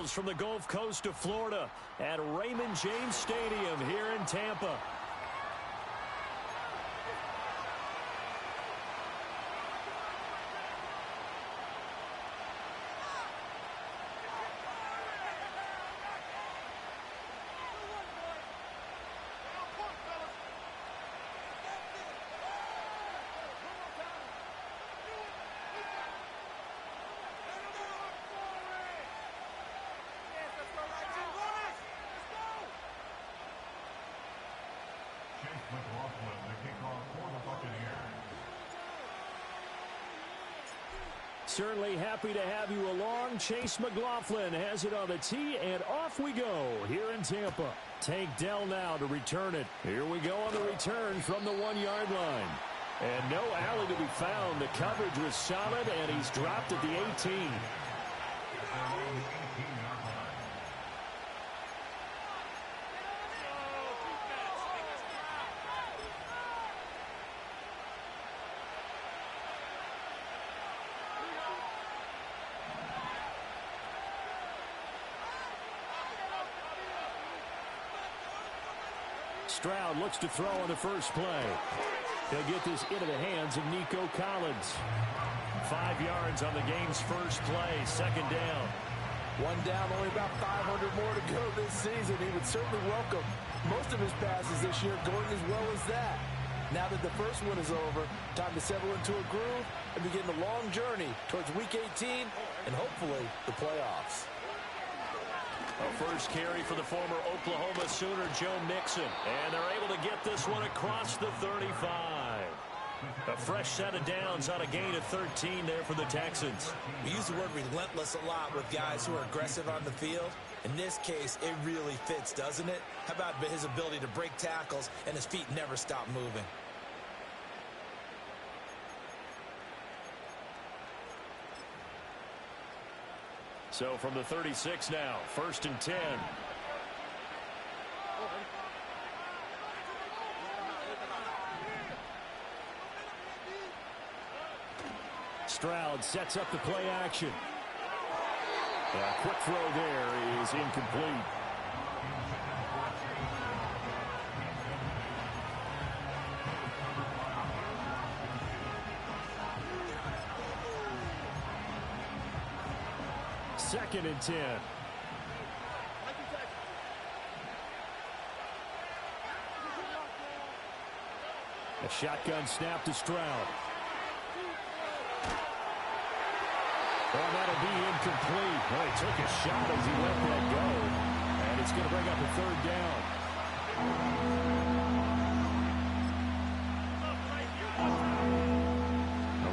comes from the Gulf Coast of Florida at Raymond James Stadium here in Tampa. Certainly happy to have you along. Chase McLaughlin has it on the tee, and off we go here in Tampa. Tank Dell now to return it. Here we go on the return from the 1-yard line. And no alley to be found. The coverage was solid, and he's dropped at the 18. Stroud looks to throw on the first play. He'll get this into the hands of Nico Collins. 5 yards on the game's first play, second down. One down, only about 500 more to go this season. He would certainly welcome most of his passes this year going as well as that. Now that the first one is over, time to settle into a groove and begin the long journey towards Week 18 and hopefully the playoffs. A first carry for the former Oklahoma Sooner, Joe Mixon. And they're able to get this one across the 35. A fresh set of downs on a gain of 13 there for the Texans. We use the word relentless a lot with guys who are aggressive on the field. In this case, it really fits, doesn't it? How about his ability to break tackles and his feet never stop moving? So from the 36 now, 1st and 10. Stroud sets up the play action. A quick throw there is incomplete. Second and 10. A shotgun snap to Stroud. Well, that'll be incomplete. Well, he took a shot as he let that go. And it's going to bring up a third down.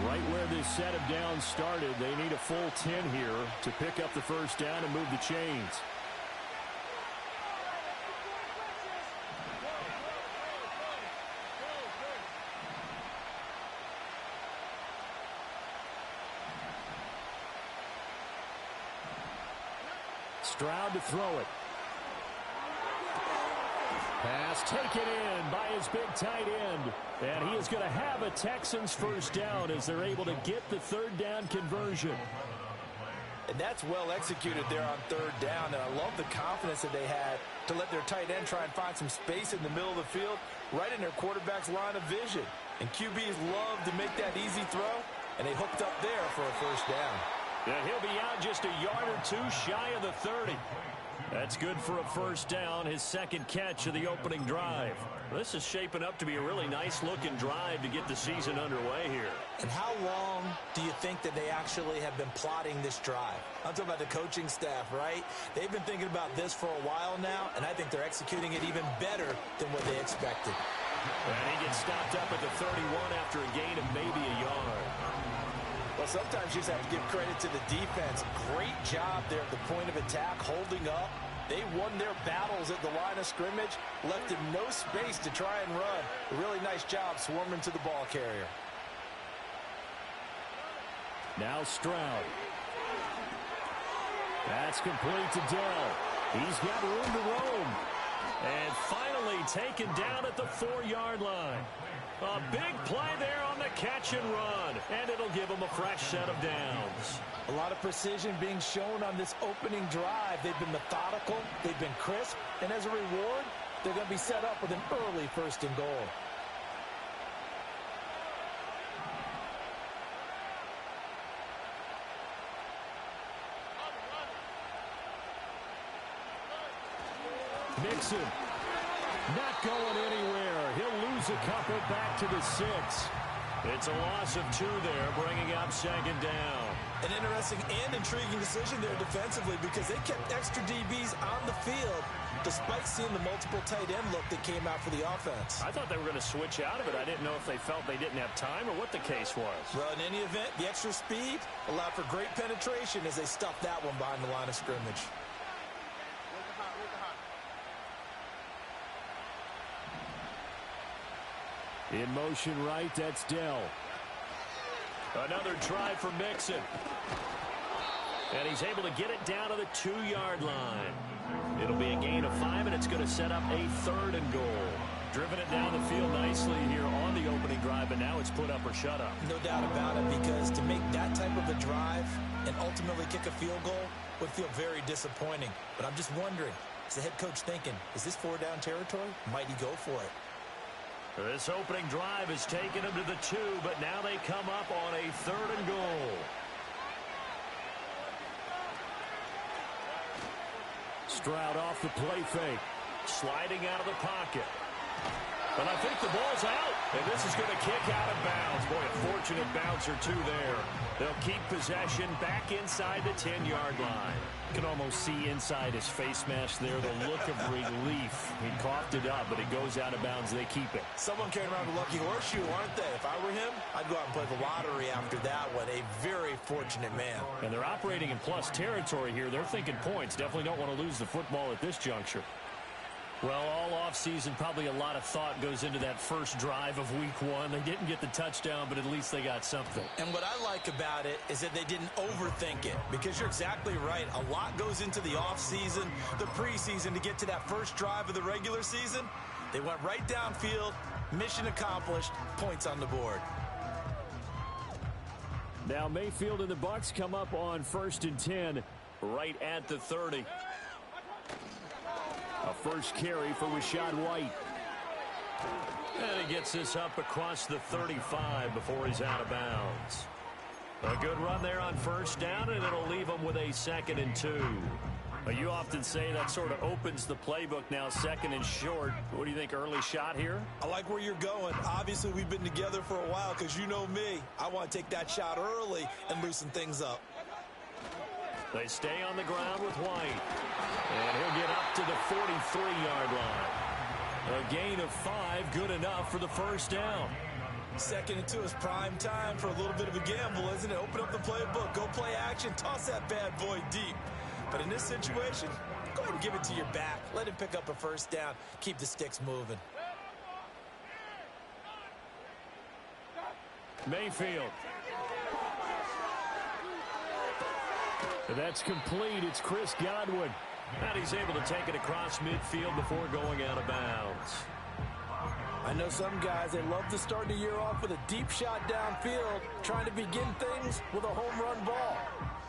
Right where this set of downs started, they need a full 10 here to pick up the first down and move the chains. Stroud to throw it. Pass taken in by his big tight end. And he is going to have a Texans first down as they're able to get the third down conversion. And that's well executed there on third down. And I love the confidence that they had to let their tight end try and find some space in the middle of the field, right in their quarterback's line of vision. And QBs love to make that easy throw, and they hooked up there for a first down. Yeah, he'll be out just a yard or two shy of the 30. That's good for a first down, his second catch of the opening drive. This is shaping up to be a really nice-looking drive to get the season underway here. And how long do you think that they actually have been plotting this drive? I'm talking about the coaching staff, right? They've been thinking about this for a while now, and I think they're executing it even better than what they expected. And he gets stopped up at the 31 after a gain of maybe a yard. Well, sometimes you just have to give credit to the defense. Great job there at the point of attack, holding up. They won their battles at the line of scrimmage, left him no space to try and run. A really nice job swarming to the ball carrier. Now Stroud. That's complete to Dell. He's got room to roam. And finally taken down at the 4-yard line. A big play there on the catch and run, and it'll give them a fresh set of downs. A lot of precision being shown on this opening drive. They've been methodical, they've been crisp, and as a reward, they're going to be set up with an early 1st and goal. Mixon, not going anywhere. He'll lose a couple back to the 6. It's a loss of 2 there, bringing up 2nd down. An interesting and intriguing decision there defensively because they kept extra DBs on the field despite seeing the multiple tight end look that came out for the offense. I thought they were going to switch out of it. I didn't know if they felt they didn't have time or what the case was. Well, in any event, the extra speed allowed for great penetration as they stuffed that one behind the line of scrimmage. In motion right, that's Dell. Another try for Mixon. And he's able to get it down to the 2-yard line. It'll be a gain of 5, and it's going to set up a 3rd and goal. Driven it down the field nicely here on the opening drive, and now it's put up or shut up. No doubt about it, because to make that type of a drive and ultimately kick a field goal would feel very disappointing. But I'm just wondering, is the head coach thinking, is this 4-down territory? Might he go for it? This opening drive has taken them to the 2, but now they come up on a 3rd and goal. Stroud off the play fake. Sliding out of the pocket. But I think the ball's out, and this is going to kick out of bounds. Boy, a fortunate bounce or 2 there. They'll keep possession back inside the 10-yard line. You can almost see inside his face mask there the look of relief. He coughed it up, but it goes out of bounds. They keep it. Someone came around with lucky horseshoe, aren't they? If I were him, I'd go out and play the lottery after that one. A very fortunate man. And they're operating in plus territory here. They're thinking points. Definitely don't want to lose the football at this juncture. Well, all offseason, probably a lot of thought goes into that first drive of week 1. They didn't get the touchdown, but at least they got something. And what I like about it is that they didn't overthink it, because you're exactly right. A lot goes into the offseason, the preseason, to get to that first drive of the regular season. They went right downfield, mission accomplished, points on the board. Now Mayfield and the Bucs come up on 1st and 10, right at the 30. A first carry for Rachaad White. And he gets this up across the 35 before he's out of bounds. A good run there on 1st down, and it'll leave him with a 2nd and 2. You often say that sort of opens the playbook now, 2nd and short. What do you think, early shot here? I like where you're going. Obviously, we've been together for a while because you know me. I want to take that shot early and loosen things up. They stay on the ground with White. And he'll get up to the 43-yard line. A gain of 5, good enough for the 1st down. 2nd and 2 is prime time for a little bit of a gamble, isn't it? Open up the playbook, go play action, toss that bad boy deep. But in this situation, go ahead and give it to your back. Let him pick up a 1st down. Keep the sticks moving. Mayfield. That's complete. It's Chris Godwin. And he's able to take it across midfield before going out of bounds. I know some guys, they love to start the year off with a deep shot downfield, trying to begin things with a home run ball.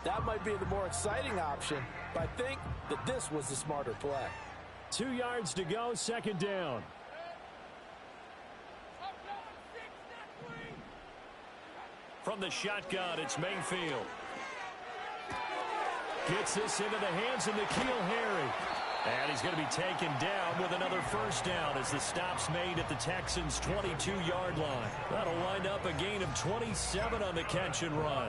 That might be the more exciting option, but I think that this was the smarter play. 2 yards to go, 2nd down. From the shotgun, it's Mayfield. Gets this into the hands of N'Keal Harry. And he's going to be taken down with another 1st down as the stop's made at the Texans' 22-yard line. That'll wind up a gain of 27 on the catch and run.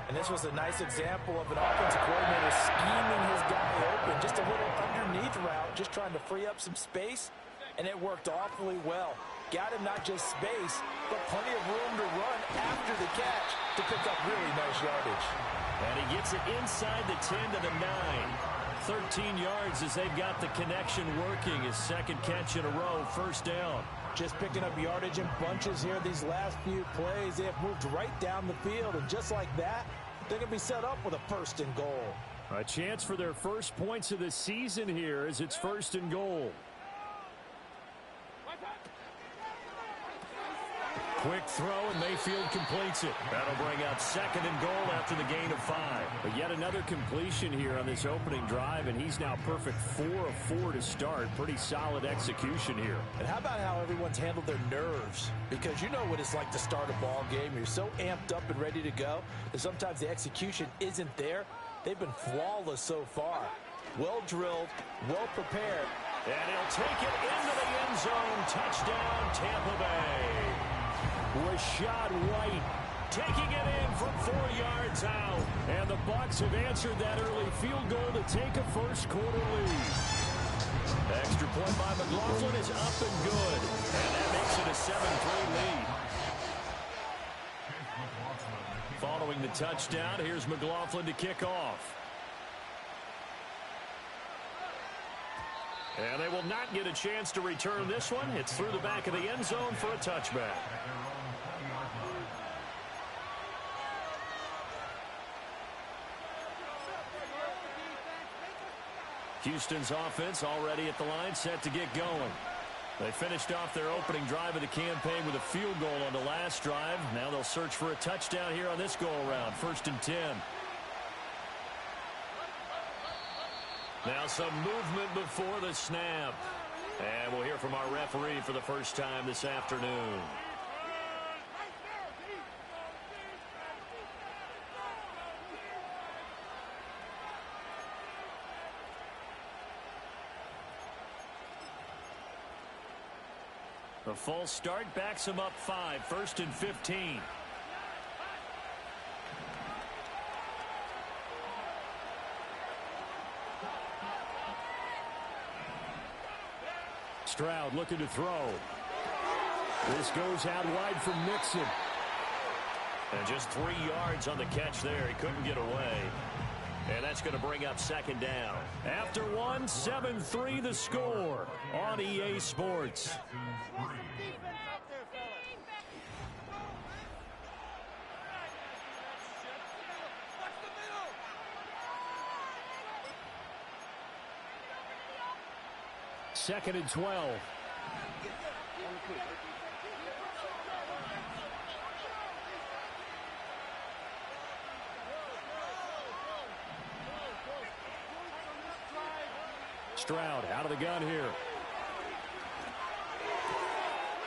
And this was a nice example of an offensive coordinator scheming his guy open. Just a little underneath route, just trying to free up some space. And it worked awfully well. Got him not just space, but plenty of room to run after the catch to pick up really nice yardage. And he gets it inside the 10 to the 9. 13 yards as they've got the connection working. His 2nd catch in a row, 1st down. Just picking up yardage in bunches here these last few plays. They have moved right down the field, and just like that, they're going to be set up with a 1st and goal. A chance for their first points of the season here as it's 1st and goal. Quick throw, and Mayfield completes it. That'll bring up 2nd and goal after the gain of 5. But yet another completion here on this opening drive, and he's now perfect 4 of 4 to start. Pretty solid execution here. And how about how everyone's handled their nerves? Because you know what it's like to start a ball game. You're so amped up and ready to go that sometimes the execution isn't there. They've been flawless so far. Well drilled, well prepared. And he'll take it into the end zone. Touchdown, Tampa Bay. Rachaad White taking it in from 4 yards out. And the Bucs have answered that early field goal to take a first-quarter lead. Extra point by McLaughlin is up and good. And that makes it a 7-3 lead. Following the touchdown, here's McLaughlin to kick off. And they will not get a chance to return this one. It's through the back of the end zone for a touchback. Houston's offense already at the line, set to get going. They finished off their opening drive of the campaign with a field goal on the last drive. Now they'll search for a touchdown here on this go-around. 1st and 10. Now some movement before the snap. And we'll hear from our referee for the first time this afternoon. A false start backs him up 5. 1st and 15. Stroud looking to throw. This goes out wide from Mixon. And just 3 yards on the catch there. He couldn't get away. And that's going to bring up 2nd down. After 1, 7-3 the score on EA Sports. Second and 12. Stroud out of the gun here.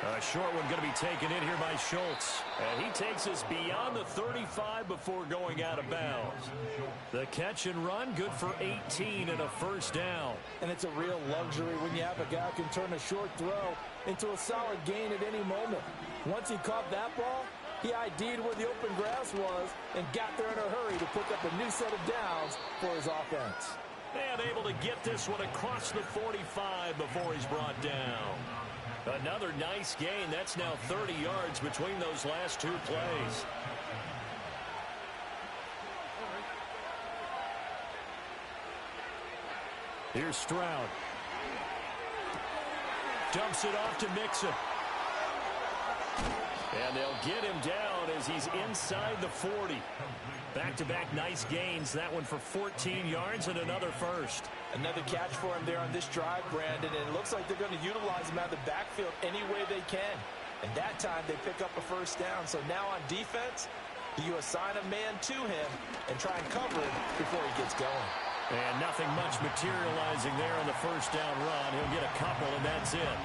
A short one going to be taken in here by Schultz. And he takes us beyond the 35 before going out of bounds. The catch and run, good for 18 and a first down. And it's a real luxury when you have a guy who can turn a short throw into a solid gain at any moment. Once he caught that ball, he ID'd where the open grass was and got there in a hurry to pick up a new set of downs for his offense. And able to get this one across the 45 before he's brought down. Another nice gain. That's now 30 yards between those last 2 plays. Here's Stroud. Dumps it off to Mixon. And they'll get him down as he's inside the 40. Back-to-back nice gains. That one for 14 yards and another first. Another catch for him there on this drive, Brandon, and it looks like they're going to utilize him out of the backfield any way they can. And that time they pick up a first down. So now on defense, you assign a man to him and try and cover him before he gets going. And nothing much materializing there on the first down run. He'll get a couple, and that's it.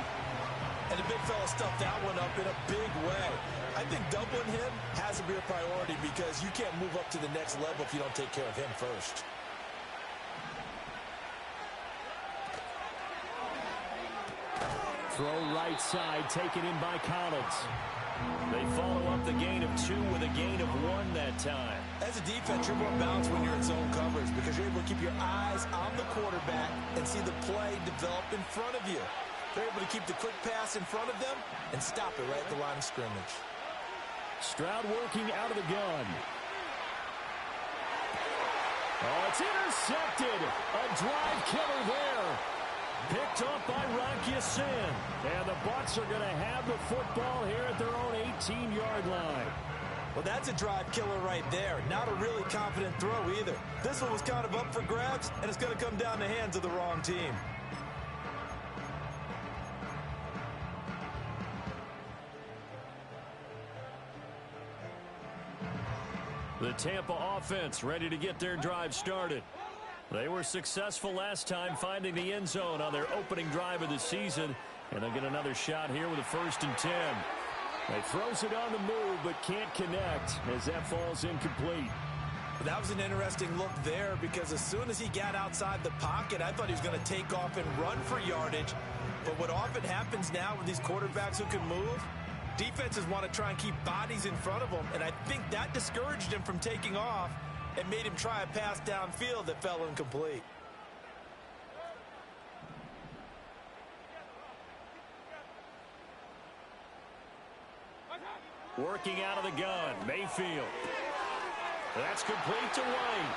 And the big fella stuffed that one up in a big way. I think doubling him has to be a priority because you can't move up to the next level if you don't take care of him first. Throw right side, taken in by Collins. They follow up the gain of 2 with a gain of 1 that time. As a defense, you're more balanced when you're in zone coverage because you're able to keep your eyes on the quarterback and see the play develop in front of you. They're able to keep the quick pass in front of them and stop it right at the line of scrimmage. Stroud working out of the gun. Oh, it's intercepted. A drive killer there. Picked off by Rock Ya-Sin. And the Bucs are going to have the football here at their own 18-yard line. Well, that's a drive killer right there. Not a really confident throw either. This one was kind of up for grabs, and it's going to come down the hands of the wrong team. The Tampa offense ready to get their drive started. They were successful last time finding the end zone on their opening drive of the season, and they'll get another shot here with a 1st and 10. They throws it on the move but can't connect as that falls incomplete. That was an interesting look there because as soon as he got outside the pocket, I thought he was going to take off and run for yardage. But what often happens now with these quarterbacks who can move, defenses want to try and keep bodies in front of them, and I think that discouraged him from taking off and made him try a pass downfield that fell incomplete. Working out of the gun, Mayfield. That's complete to White.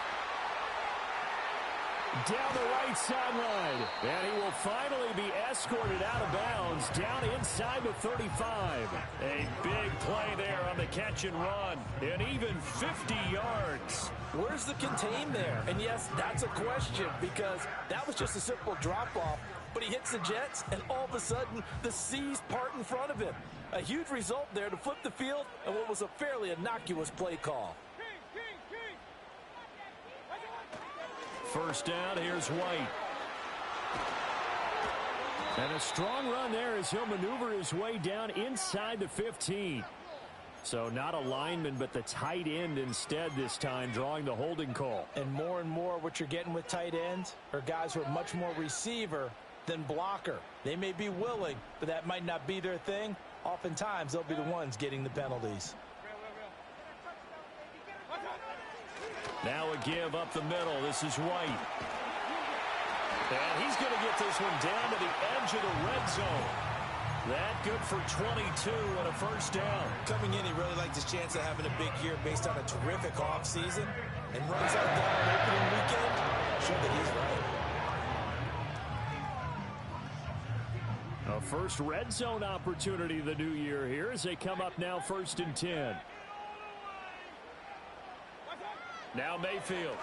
Down the right sideline. And he will finally be escorted out of bounds down inside the 35. A big play there on the catch and run. And even 50 yards. Where's the contain there? And yes, that's a question because that was just a simple drop-off. But he hits the Jets, and all of a sudden, the seas part in front of him. A huge result there to flip the field and what was a fairly innocuous play call. First down, here's White. And a strong run there as he'll maneuver his way down inside the 15. So not a lineman, but the tight end instead this time, drawing the holding call. And more what you're getting with tight ends are guys who are much more receiver than blocker. They may be willing, but that might not be their thing. Oftentimes, they'll be the ones getting the penalties. Now a give up the middle. This is White. And he's going to get this one down to the edge of the red zone. That good for 22 and a first down. Coming in, he really liked his chance of having a big year based on a terrific offseason. And runs like that on opening weekend. Sure that he's right. A first red zone opportunity the new year here as they come up now 1st and 10. Now Mayfield.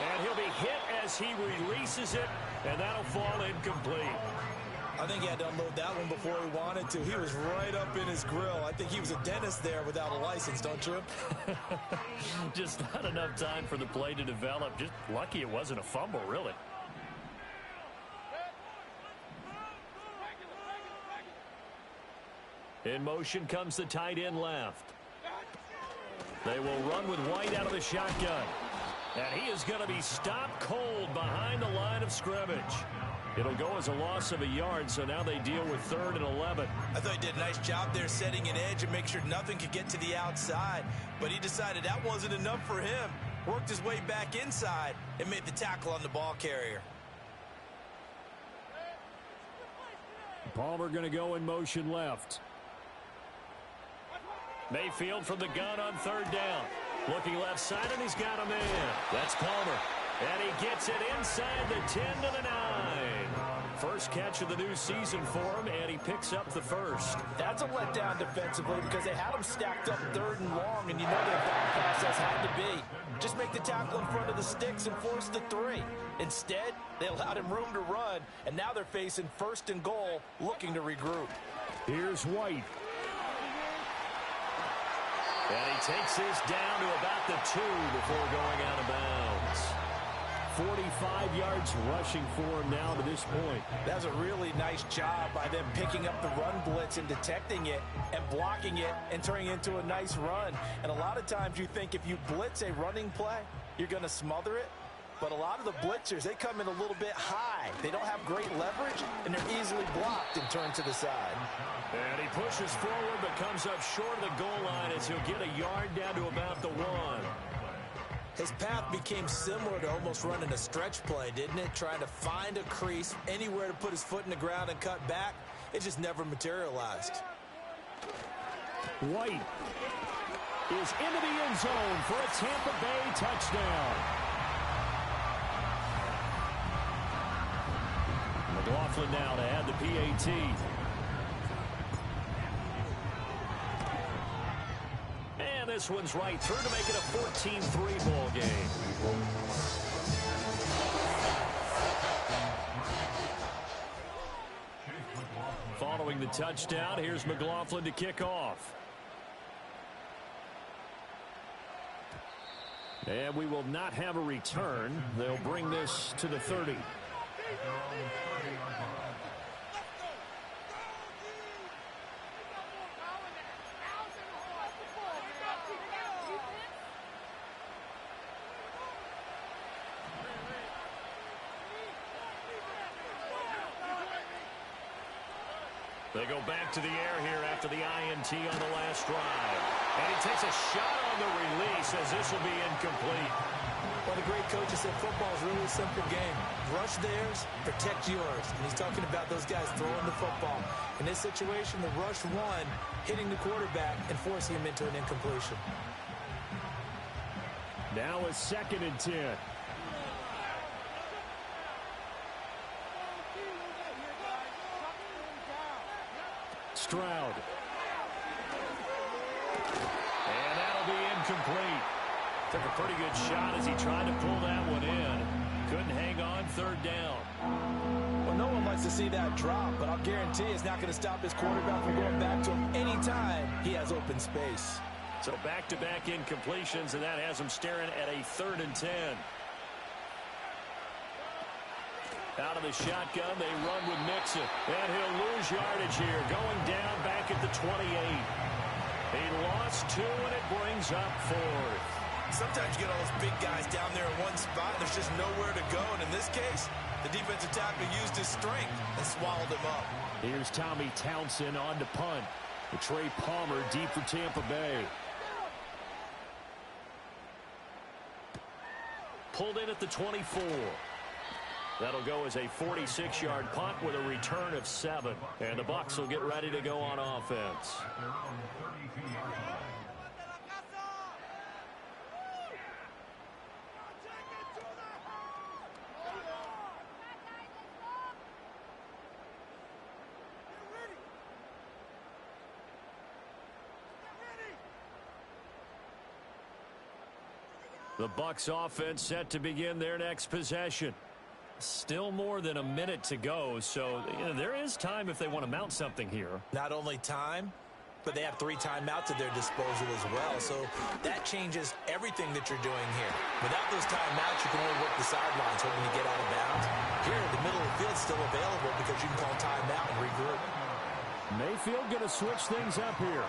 And he'll be hit as he releases it, and that'll fall incomplete. I think he had to unload that one before he wanted to. He was right up in his grill. I think he was a dentist there without a license, don't you? Just not enough time for the play to develop. Just lucky it wasn't a fumble, really. In motion comes the tight end left. They will run with White out of the shotgun. And he is going to be stopped cold behind the line of scrimmage. It'll go as a loss of a yard, so now they deal with 3rd and 11. I thought he did a nice job there setting an edge and make sure nothing could get to the outside. But he decided that wasn't enough for him. Worked his way back inside and made the tackle on the ball carrier. Palmer going to go in motion left. Mayfield from the gun on 3rd down. Looking left side, and he's got a man. That's Palmer. And he gets it inside the 10 to the 9. First catch of the new season for him, and he picks up the first. That's a letdown defensively because they had him stacked up 3rd and long, and you know their thought process had to be just make the tackle in front of the sticks and force the 3. Instead, they allowed him room to run, and now they're facing 1st and goal, looking to regroup. Here's White. And he takes this down to about the 2 before going out of bounds. 45 yards rushing for him now to this point. That was a really nice job by them picking up the run blitz and detecting it and blocking it and turning it into a nice run. And a lot of times you think if you blitz a running play, you're going to smother it. But a lot of the blitzers, they come in a little bit high. They don't have great leverage, and they're easily blocked and turned to the side. And he pushes forward but comes up short of the goal line as he'll get a yard down to about the 1. His path became similar to almost running a stretch play, didn't it? Trying to find a crease, anywhere to put his foot in the ground and cut back. It just never materialized. White is into the end zone for a Tampa Bay touchdown. McLaughlin now to add the PAT. And this one's right through to make it a 14-3 ball game. Following the touchdown, here's McLaughlin to kick off. And we will not have a return. They'll bring this to the 30. They go back to the air here after the INT on the last drive. And he takes a shot on the release as this will be incomplete. Well, the great coach said football is really a simple game. Rush theirs, protect yours. And he's talking about those guys throwing the football. In this situation, the rush one, hitting the quarterback and forcing him into an incompletion. Now a 2nd and 10. Stroud. And that'll be incomplete. Took a pretty good shot as he tried to pull that one in. Couldn't hang on 3rd down. Well, no one likes to see that drop, but I'll guarantee it's not going to stop his quarterback from going back to him anytime he has open space. So back-to-back incompletions, and that has him staring at a 3rd and 10. Out of the shotgun, they run with Mixon. And he'll lose yardage here, going down back at the 28. He lost 2, and it brings up 4th. Sometimes you get all those big guys down there in one spot, and there's just nowhere to go. And in this case, the defensive tackle used his strength and swallowed him up. Here's Tommy Townsend on to punt. The Trey Palmer deep for Tampa Bay. Pulled in at the 24. That'll go as a 46-yard punt with a return of 7. And the Bucs will get ready to go on offense. The Bucs offense set to begin their next possession. Still more than a minute to go, so there is time if they want to mount something here. Not only time, but they have 3 timeouts at their disposal as well, so that changes everything that you're doing here. Without those timeouts, you can only work the sidelines, hoping to get out of bounds. Here, the middle of the field's still available because you can call timeout and regroup. Mayfield going to switch things up here.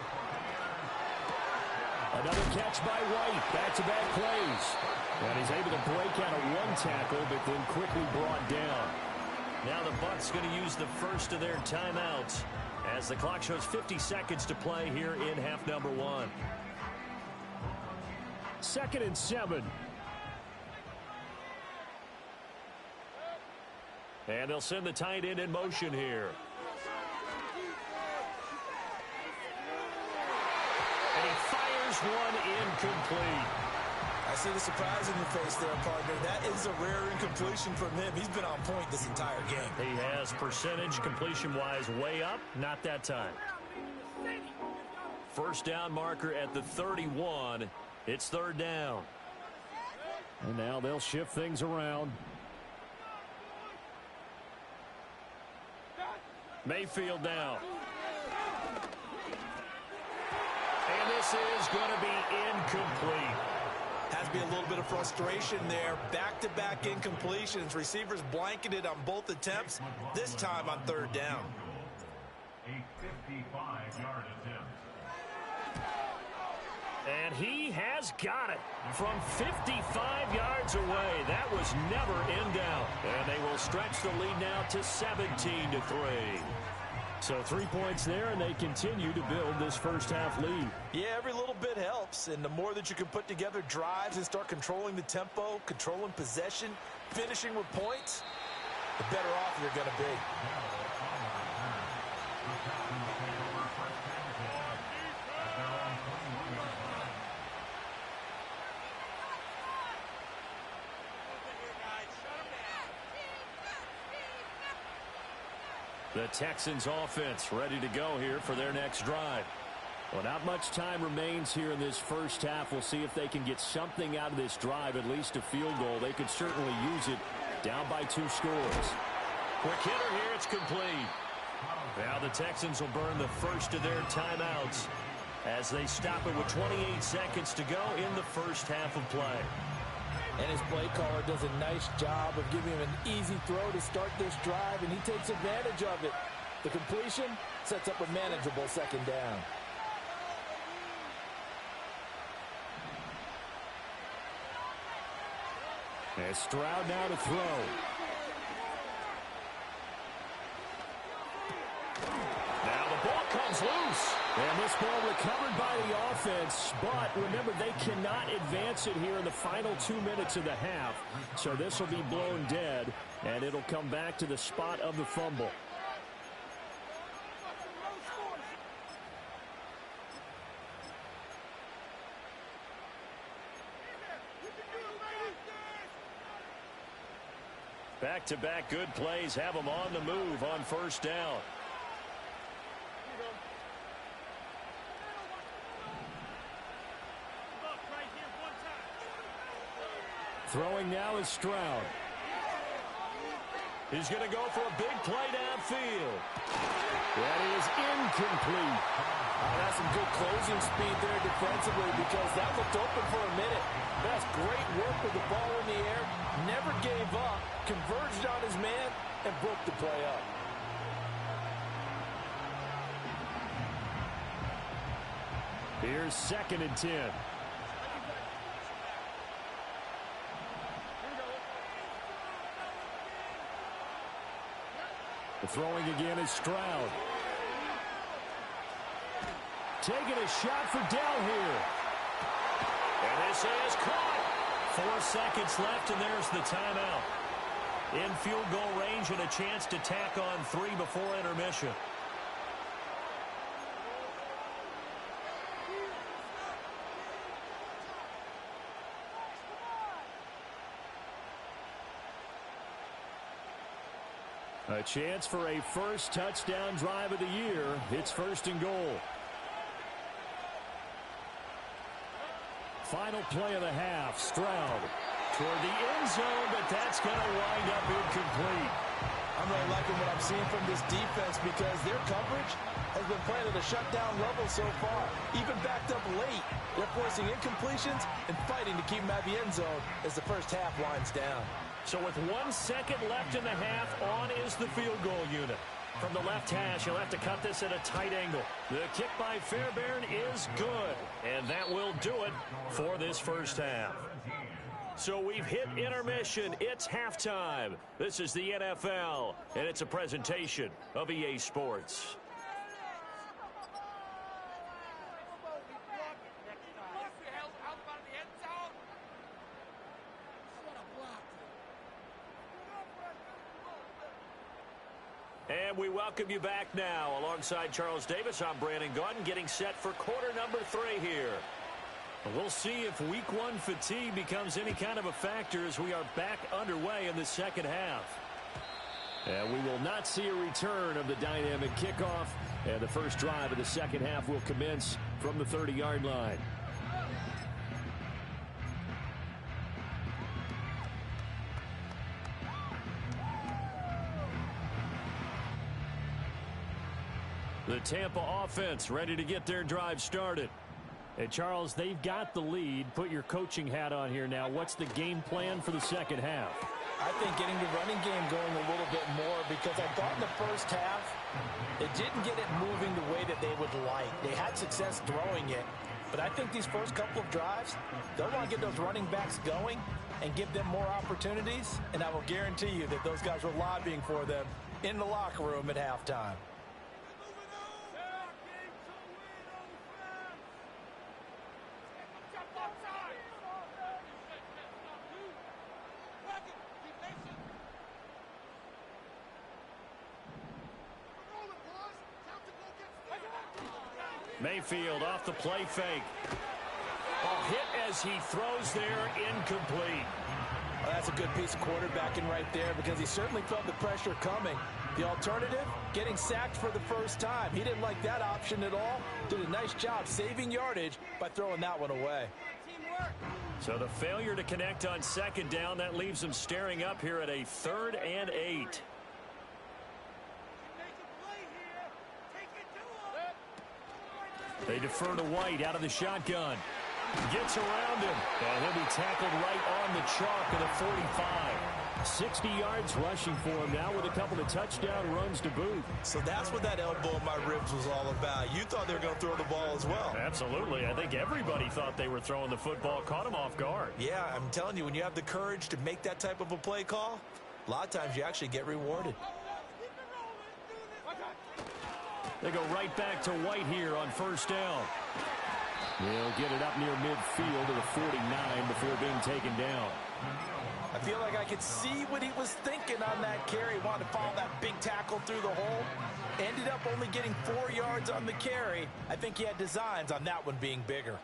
Another catch by White. Back-to-back plays. And he's able to break out of 1 tackle, but then quickly brought down. Now the Bucs going to use the first of their timeouts as the clock shows 50 seconds to play here in half number 1. 2nd and 7. And they'll send the tight end in motion here. And he fires one incomplete. I see the surprise in your face there, partner. That is a rare incompletion from him. He's been on point this entire game. He has percentage completion-wise way up. Not that time. First down marker at the 31. It's 3rd down. And now they'll shift things around. Mayfield down. And this is going to be incomplete. Has to be a little bit of frustration there. Back-to-back incompletions. Receivers blanketed on both attempts, this time on 3rd down. A 55-yard attempt. And he has got it from 55 yards away. That was never in doubt. And they will stretch the lead now to 17-3. So 3 points there, and they continue to build this first half lead. Yeah, every little bit helps, and the more that you can put together drives and start controlling the tempo, controlling possession, finishing with points, the better off you're going to be. The Texans offense ready to go here for their next drive. Well, not much time remains here in this first half. We'll see if they can get something out of this drive, at least a field goal. They could certainly use it down by 2 scores. Quick hitter here. It's complete. Now the Texans will burn the first of their timeouts. as they stop it with 28 seconds to go in the first half of play. And his play caller does a nice job of giving him an easy throw to start this drive, and he takes advantage of it. The completion sets up a manageable second down. And Stroud now to throw. Now the ball comes loose. And this ball recovered by the offense, but remember, they cannot advance it here in the final 2 minutes of the half. So this will be blown dead, and it'll come back to the spot of the fumble. Back-to-back good plays have them on the move on first down. Throwing now is Stroud. He's going to go for a big play downfield. That is incomplete. That's some good closing speed there defensively, because that looked open for a minute. That's great work with the ball in the air. Never gave up, converged on his man, and broke the play up. Here's 2nd and 10. The throwing again is Stroud. Taking a shot for Dell here. And this is caught. 4 seconds left, and there's the timeout. In field goal range and a chance to tack on 3 before intermission. A chance for a first touchdown drive of the year. It's 1st and goal. Final play of the half. Stroud toward the end zone, but that's going to wind up incomplete. I'm really liking what I'm seeing from this defense, because their coverage has been playing at a shutdown level so far. Even backed up late, they're forcing incompletions and fighting to keep them at the end zone as the first half winds down. So with 1 second left in the half, on is the field goal unit. From the left hash, he'll have to cut this at a tight angle. The kick by Fairbairn is good, and that will do it for this first half. So we've hit intermission. It's halftime. This is the NFL, and it's a presentation of EA Sports. And we welcome you back now. Alongside Charles Davis, I'm Brandon Gaudin, getting set for quarter number 3 here. We'll see if week 1 fatigue becomes any kind of a factor as we are back underway in the second half. And we will not see a return of the dynamic kickoff. And the first drive of the second half will commence from the 30-yard line. The Tampa offense ready to get their drive started. And Charles, they've got the lead. Put your coaching hat on here now. What's the game plan for the second half? I think getting the running game going a little bit more, because I thought in the first half it didn't get it moving the way that they would like. They had success throwing it, but I think these first couple of drives, they'll want to get those running backs going and give them more opportunities, and I will guarantee you that those guys were lobbying for them in the locker room at halftime. Mayfield off the play fake. A hit as he throws there, incomplete. Well, that's a good piece of quarterbacking right there, because he certainly felt the pressure coming. The alternative, getting sacked for the first time. He didn't like that option at all. Did a nice job saving yardage by throwing that one away. So the failure to connect on second down, that leaves him staring up here at a 3rd and 8. They defer to White out of the shotgun. Gets around him, and he'll be tackled right on the chalk of the 45. 60 yards rushing for him now with a couple of touchdown runs to boot. So that's what that elbow in my ribs was all about. You thought they were going to throw the ball as well. Absolutely. I think everybody thought they were throwing the football, caught him off guard. Yeah, I'm telling you, when you have the courage to make that type of a play call, a lot of times you actually get rewarded. They go right back to White here on first down. He'll get it up near midfield to the 49 before being taken down. I feel like I could see what he was thinking on that carry. Wanted to follow that big tackle through the hole. Ended up only getting 4 yards on the carry. I think he had designs on that one being bigger.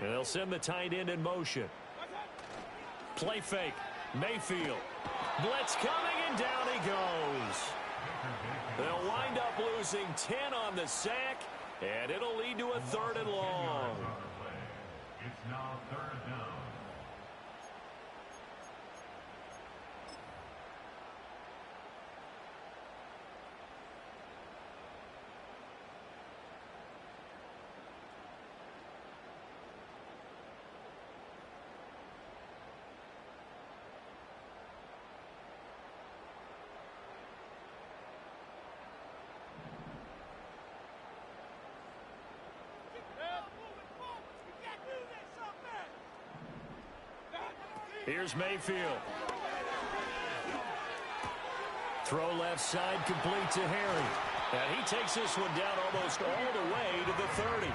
And they'll send the tight end in motion. Play fake. Mayfield. Blitz coming, and down he goes. They'll wind up losing 10 on the sack, and it'll lead to a 3rd and long. It's now 3rd down. Here's Mayfield. Throw left side, complete to Harry. And he takes this one down almost all the way to the 30.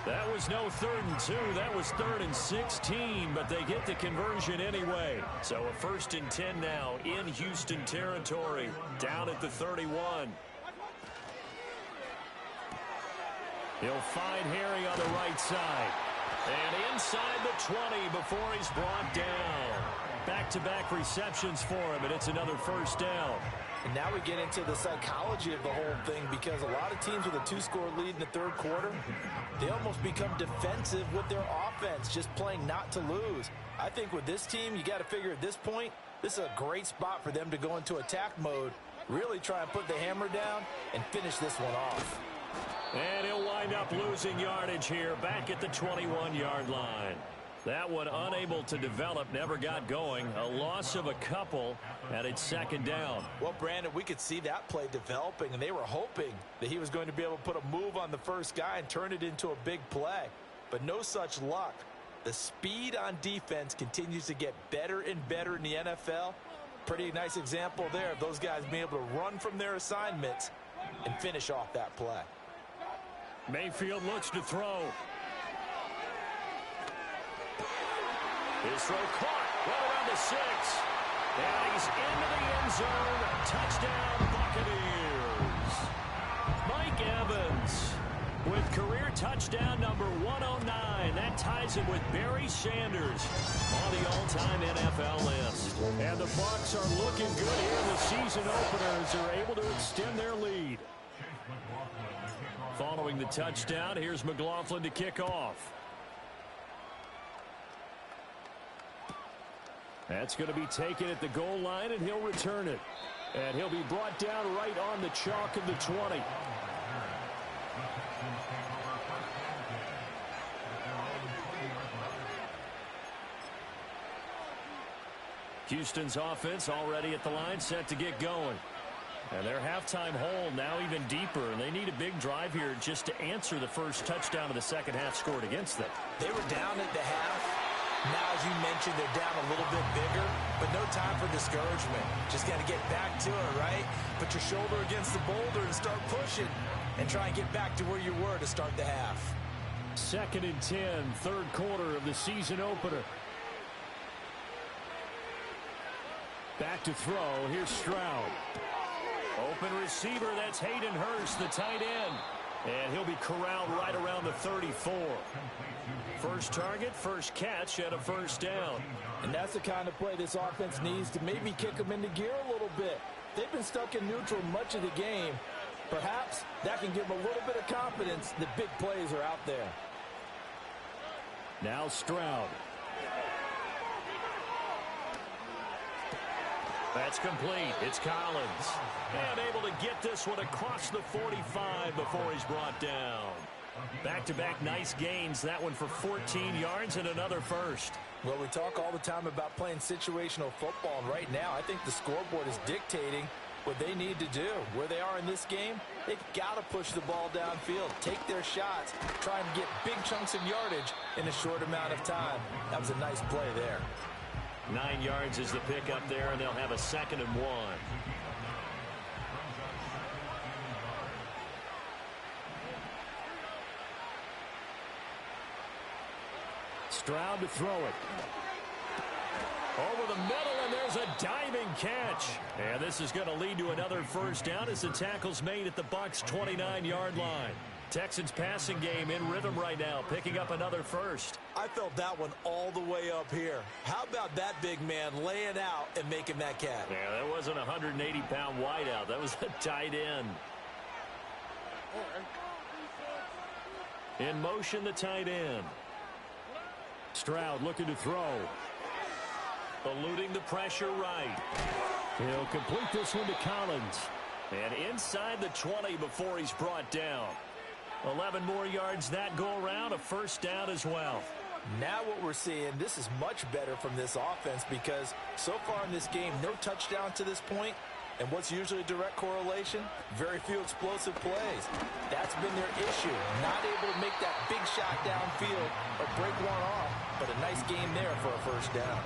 That was no 3rd and 2. That was 3rd and 16, but they get the conversion anyway. So a 1st and 10 now in Houston territory, down at the 31. He'll find Harry on the right side. And inside the 20 before he's brought down. Back-to-back receptions for him, and it's another 1st down. And now we get into the psychology of the whole thing, because a lot of teams with a 2-score lead in the 3rd quarter, they almost become defensive with their offense, just playing not to lose. I think with this team, you got to figure at this point, this is a great spot for them to go into attack mode, really try and put the hammer down and finish this one off. And he'll wind up losing yardage here back at the 21-yard line. That one unable to develop, never got going. A loss of a couple, and it's 2nd down. Well, Brandon, we could see that play developing, and they were hoping that he was going to be able to put a move on the first guy and turn it into a big play. But no such luck. The speed on defense continues to get better and better in the NFL. Pretty nice example there of those guys being able to run from their assignments and finish off that play. Mayfield looks to throw. His throw caught right around the 6. And he's into the end zone. Touchdown, Buccaneers. Mike Evans with career touchdown number 109. That ties him with Barry Sanders on the all-time NFL list. And the Bucs are looking good here in the season opener as they're able to extend their lead. Following the touchdown, here's McLaughlin to kick off. That's going to be taken at the goal line, and he'll return it. And he'll be brought down right on the chalk of the 20. Houston's offense already at the line, set to get going. And their halftime hole now even deeper, and they need a big drive here just to answer the first touchdown of the second half scored against them. They were down at the half. Now, as you mentioned, they're down a little bit bigger, but no time for discouragement. Just got to get back to it, right? Put your shoulder against the boulder and start pushing and try and get back to where you were to start the half. 2nd and 10, 3rd quarter of the season opener. Back to throw. Here's Stroud. Open receiver, that's Hayden Hurst, the tight end. And he'll be corralled right around the 34. First target, first catch, and a 1st down. And that's the kind of play this offense needs to maybe kick them into gear a little bit. They've been stuck in neutral much of the game. Perhaps that can give them a little bit of confidence that big plays are out there. Now Stroud. That's complete. It's Collins. And able to get this one across the 45 before he's brought down. Back-to-back nice gains. That one for 14 yards and another first. Well, we talk all the time about playing situational football, and right now I think the scoreboard is dictating what they need to do. Where they are in this game, they've got to push the ball downfield, take their shots, try and get big chunks of yardage in a short amount of time. That was a nice play there. 9 yards is the pickup there, and they'll have a 2nd and 1. Stroud to throw it. Over the middle, and there's a diving catch. And this is going to lead to another first down as the tackle's made at the Bucs' 29-yard line. Texans passing game in rhythm right now, picking up another first. I felt that one all the way up here. How about that big man laying out and making that catch? Yeah, that wasn't a 180-pound wideout. That was a tight end. In motion, the tight end. Stroud looking to throw. Eluding the pressure right. He'll complete this one to Collins. And inside the 20 before he's brought down. 11 more yards that go around, a first down as well. Now what we're seeing, this is much better from this offense because so far in this game, no touchdown to this point. And what's usually a direct correlation? Very few explosive plays. That's been their issue. Not able to make that big shot downfield or break one off. But a nice game there for a first down.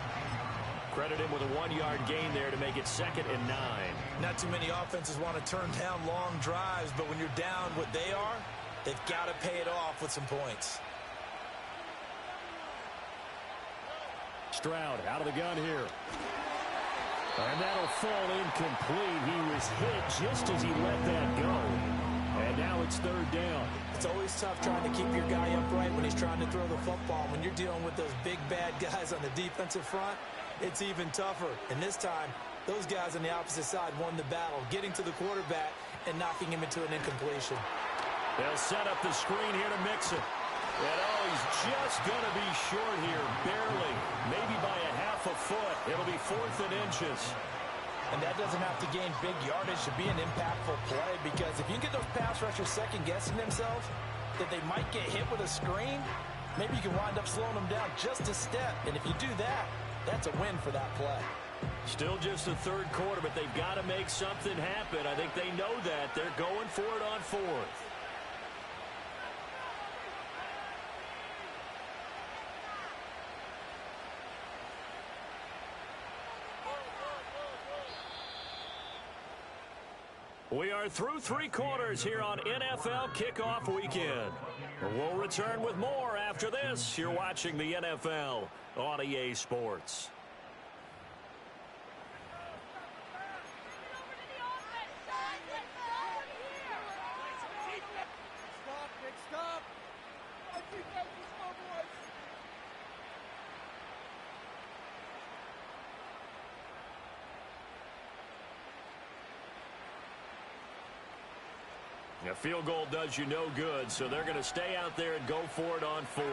Credit him with a 1-yard gain there to make it 2nd and 9. Not too many offenses want to turn down long drives, but when you're down what they are, they've got to pay it off with some points. Stroud out of the gun here. And that'll fall incomplete. He was hit just as he let that go. And now it's 3rd down. It's always tough trying to keep your guy upright when he's trying to throw the football. When you're dealing with those big, bad guys on the defensive front, it's even tougher. And this time, those guys on the opposite side won the battle, getting to the quarterback and knocking him into an incompletion. They'll set up the screen here to Mixon. And oh, he's just going to be short here, barely, maybe by a half a foot. It'll be 4th and inches. And that doesn't have to gain big yardage to be an impactful play because if you can get those pass rushers second-guessing themselves that they might get hit with a screen, maybe you can wind up slowing them down just a step. And if you do that, that's a win for that play. Still just the 3rd quarter, but they've got to make something happen. I think they know that. They're going for it on 4th. We are through 3 quarters here on NFL Kickoff Weekend. We'll return with more after this. You're watching the NFL on EA Sports. A field goal does you no good, so they're going to stay out there and go for it on 4th.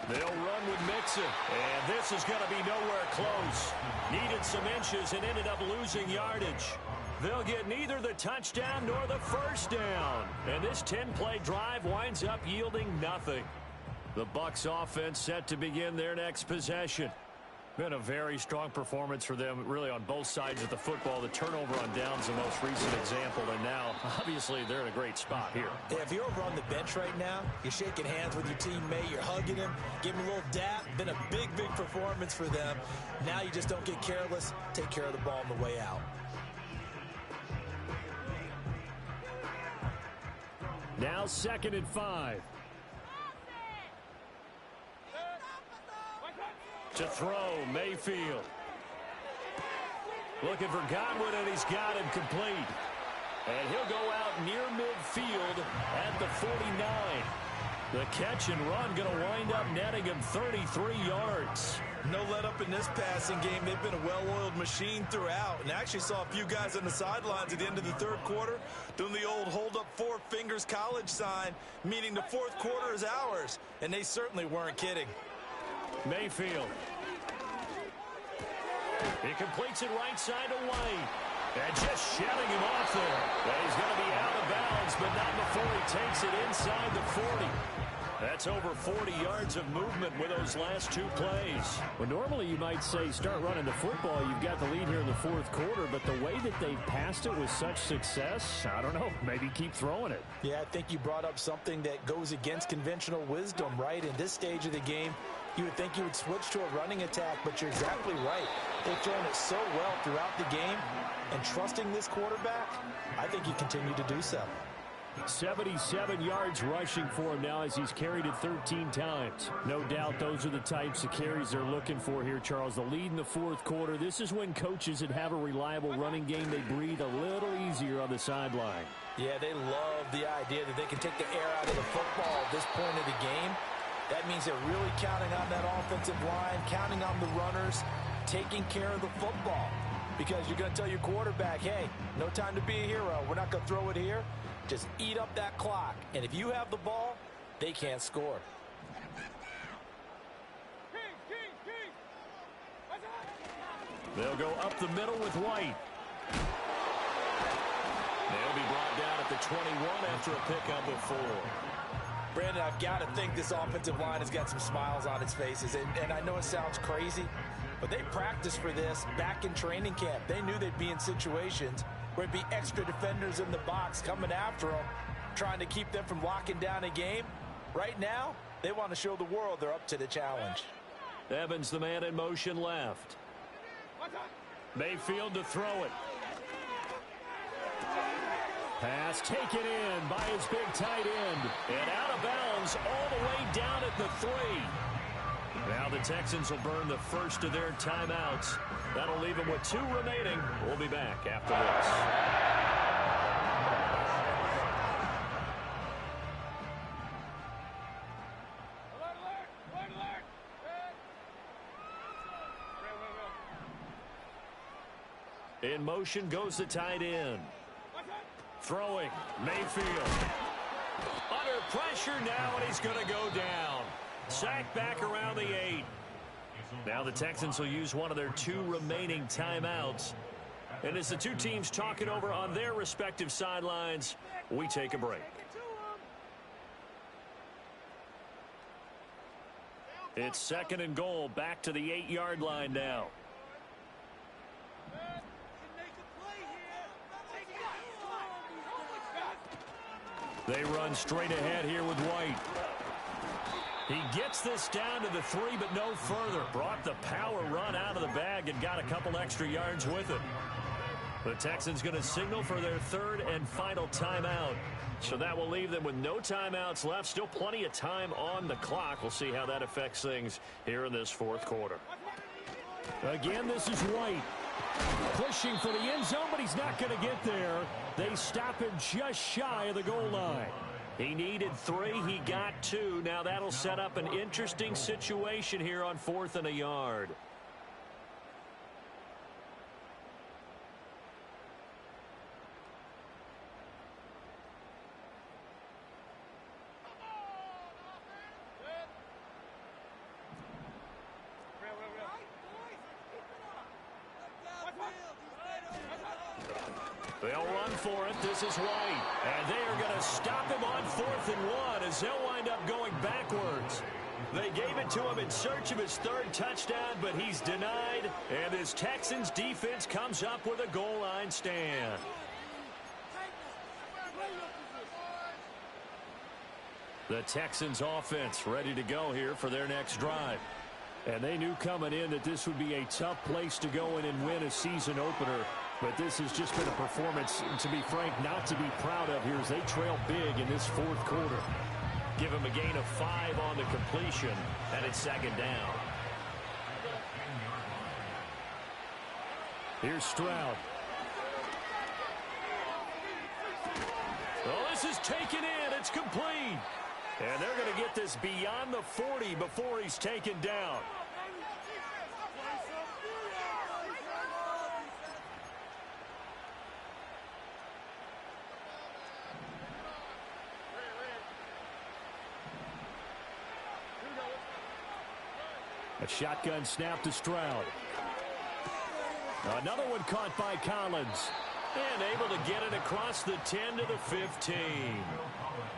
They'll run with Mixon, and this is going to be nowhere close. Needed some inches and ended up losing yardage. They'll get neither the touchdown nor the first down, and this 10-play drive winds up yielding nothing. The Bucs offense set to begin their next possession. Been a very strong performance for them, really, on both sides of the football. The turnover on downs, the most recent example, and now, obviously, they're in a great spot here. Yeah, if you're over on the bench right now, you're shaking hands with your teammate, you're hugging him, giving him a little dap. Been a big, big performance for them. Now you just don't get careless. Take care of the ball on the way out. Now 2nd and 5. To throw, Mayfield. Looking for Godwin, and he's got him complete. And he'll go out near midfield at the 49. The catch and run going to wind up netting him 33 yards. No let up in this passing game. They've been a well-oiled machine throughout. And actually saw a few guys on the sidelines at the end of the third quarter doing the old hold up four fingers college sign, meaning the fourth quarter is ours. And they certainly weren't kidding. Mayfield. He completes it right side to White. And just shouting him off there. And he's going to be out of bounds, but not before he takes it inside the 40. That's over 40 yards of movement with those last two plays. Well, normally you might say start running the football. You've got the lead here in the fourth quarter, but the way that they've passed it with such success, I don't know, maybe keep throwing it. Yeah, I think you brought up something that goes against conventional wisdom, right? In this stage of the game, you would think you would switch to a running attack, but you're exactly right. They've thrown it so well throughout the game, and trusting this quarterback, I think you continue to do so. 77 yards rushing for him now as he's carried it 13 times. No doubt those are the types of carries they're looking for here, Charles. The lead in the fourth quarter. This is when coaches that have a reliable running game, they breathe a little easier on the sideline. Yeah, they love the idea that they can take the air out of the football at this point of the game. That means they're really counting on that offensive line, counting on the runners, taking care of the football. Because you're going to tell your quarterback, hey, no time to be a hero. We're not going to throw it here. Just eat up that clock. And if you have the ball, they can't score. They'll go up the middle with White. They'll be brought down at the 21 after a pickup of 4. Brandon, I've got to think this offensive line has got some smiles on its faces. And I know it sounds crazy, but they practiced for this back in training camp. They knew they'd be in situations where it'd be extra defenders in the box coming after them, trying to keep them from locking down a game. Right now, they want to show the world they're up to the challenge. Evans, the man in motion left. Mayfield to throw it. Pass taken in by his big tight end. And out of bounds all the way down at the 3. Now the Texans will burn the first of their timeouts. That'll leave them with 2 remaining. We'll be back after this. In motion goes the tight end. Throwing, Mayfield. Under pressure now, and he's going to go down. Sacked back around the 8. Now the Texans will use one of their 2 remaining timeouts. And as the two teams talk it over on their respective sidelines, we take a break. It's 2nd and goal, back to the 8-yard line now. They run straight ahead here with White. He gets this down to the 3, but no further. Brought the power run out of the bag and got a couple extra yards with it. The Texans going to signal for their 3rd and final timeout. So that will leave them with no timeouts left. Still plenty of time on the clock. We'll see how that affects things here in this 4th quarter. Again, this is White. Pushing for the end zone, but he's not going to get there. They stop him just shy of the goal line. He needed 3. He got 2. Now that'll set up an interesting situation here on 4th and a yard. They'll run for it. This is White. And they are going to stop him on 4th and 1 as they'll wind up going backwards. They gave it to him in search of his 3rd touchdown, but he's denied. And this Texans defense comes up with a goal line stand. The Texans offense ready to go here for their next drive. And they knew coming in that this would be a tough place to go in and win a season opener. But this has just been a performance, to be frank, not to be proud of here as they trail big in this 4th quarter. Give him a gain of 5 on the completion, and it's 2nd down. Here's Stroud. Well, this is taken in. It's complete. And they're going to get this beyond the 40 before he's taken down. A shotgun snap to Stroud. Another one caught by Collins. And able to get it across the 10 to the 15.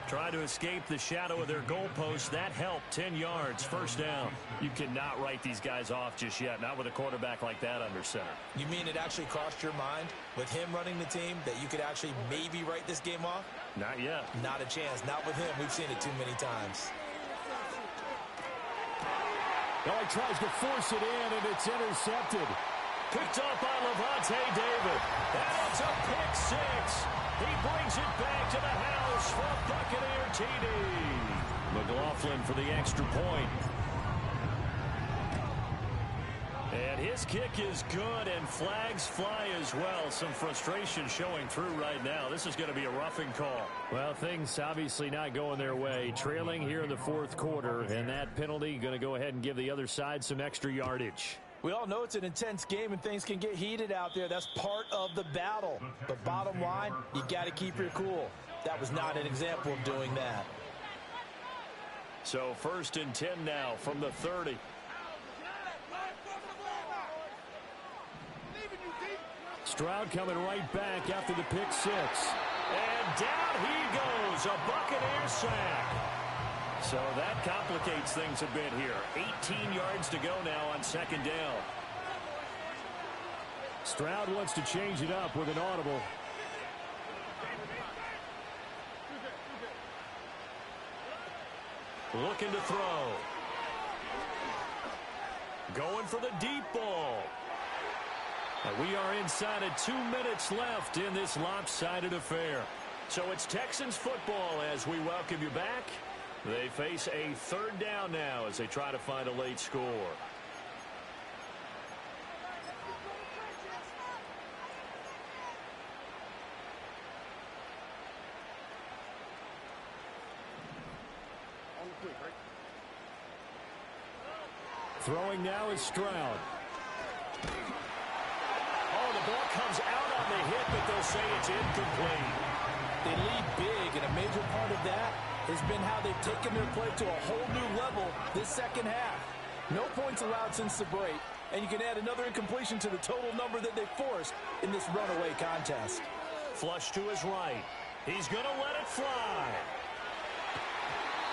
Trying to escape the shadow of their goalpost. That helped. 10 yards, first down. You cannot write these guys off just yet. Not with a quarterback like that under center. You mean it actually crossed your mind with him running the team that you could actually maybe write this game off? Not yet. Not a chance. Not with him. We've seen it too many times. Now he tries to force it in, and it's intercepted. Picked up by Levante David. And it's a pick six. He brings it back to the house for a Buccaneer TD. McLaughlin for the extra point. And his kick is good, and flags fly as well. Some frustration showing through right now. This is going to be a roughing call. Well, things obviously not going their way. Trailing here in the fourth quarter, and that penalty going to go ahead and give the other side some extra yardage. We all know it's an intense game and things can get heated out there. That's part of the battle. But bottom line, you got to keep your cool. That was not an example of doing that. So 1st and 10 now from the 30. Stroud coming right back after the pick six. And down he goes. A Buccaneer sack. So that complicates things a bit here. 18 yards to go now on second down. Stroud wants to change it up with an audible. Looking to throw. Going for the deep ball. And we are inside of 2 minutes left in this lopsided affair. So it's Texans football as we welcome you back. They face a third down now as they try to find a late score. Throwing now is Stroud. Oh, the ball comes out on the hit, but they'll say it's incomplete. They lead big, and a major part of that has been how they've taken their play to a whole new level this second half. No points allowed since the break, and you can add another incompletion to the total number that they forced in this runaway contest. Flush to his right. He's going to let it fly.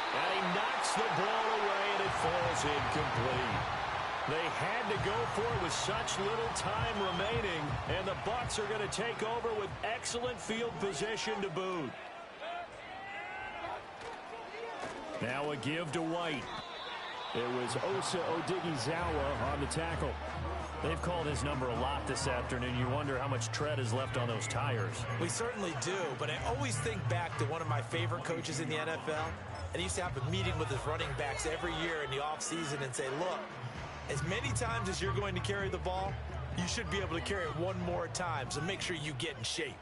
And he knocks the ball away, and it falls incomplete. They had to go for it with such little time remaining, and the Bucs are going to take over with excellent field position to boot. Now a give to White. It was Osa Odighizuwa on the tackle. They've called his number a lot this afternoon. You wonder how much tread is left on those tires. We certainly do, but I always think back to one of my favorite coaches in the NFL. And he used to have a meeting with his running backs every year in the offseason and say, look, as many times as you're going to carry the ball, you should be able to carry it one more time, so make sure you get in shape.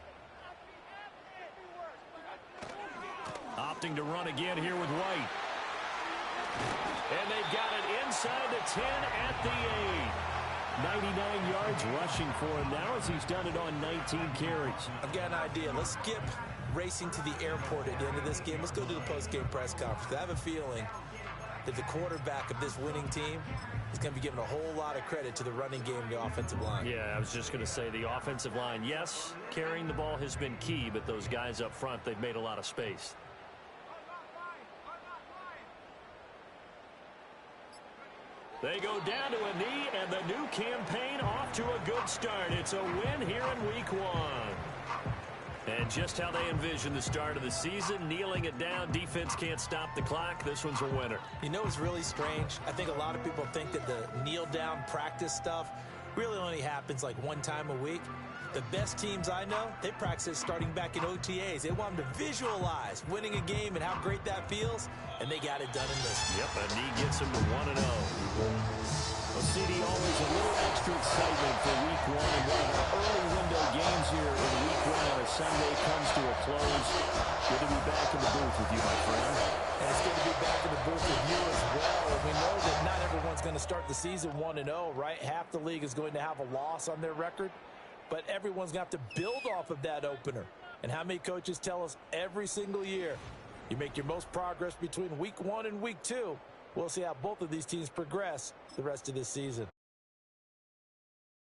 Opting to run again here with White. And they've got it inside the 10 at the 8. 99 yards rushing for him now as he's done it on 19 carries. I've got an idea. Let's skip racing to the airport at the end of this game. Let's go to the post-game press conference. I have a feeling that the quarterback of this winning team is going to be giving a whole lot of credit to the running game and the offensive line. Yeah, I was just going to say the offensive line. Yes, carrying the ball has been key, but those guys up front, they've made a lot of space. They go down to a knee, and the new campaign off to a good start. It's a win here in week 1. And just how they envision the start of the season, kneeling it down, defense can't stop the clock. This one's a winner. You know what's really strange? I think a lot of people think that the kneel-down practice stuff really only happens like one time a week. The best teams I know, they practice starting back in OTAs. They want them to visualize winning a game and how great that feels, and they got it done in this. Yep, a knee gets them to 1-0. Well, CD, always a little extra excitement for week 1 and one of our early window games here in week 1 on a Sunday comes to a close. Good to be back in the booth with you, my friend. And it's good to be back in the booth with you as well. And we know that not everyone's going to start the season 1-0, right? Half the league is going to have a loss on their record. But everyone's going to have to build off of that opener. And how many coaches tell us every single year, you make your most progress between week 1 and week 2. We'll see how both of these teams progress the rest of this season.